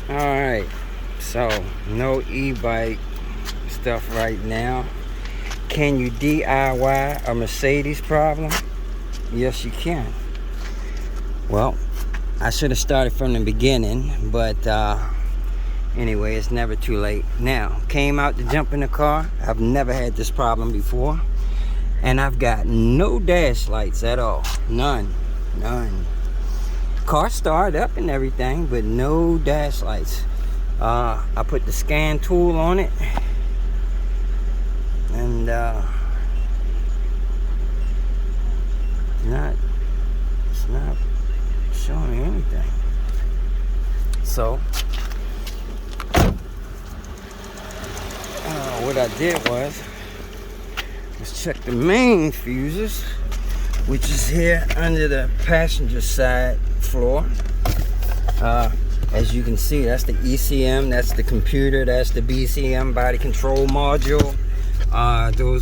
Alright, so no e-bike stuff right now. Can you DIY a Mercedes problem? Yes, you can. Well, I should have started from the beginning, but anyway, it's never too late. Now, came out to jump in the car. I've never had this problem before, and I've got no dash lights at all. None. Car started up and everything, but no dash lights. I put the scan tool on it, and it's not showing me anything. So what I did was check the main fuses, which is here under the passenger side floor. As you can see, that's the ECM, that's the computer, that's the BCM body control module. Those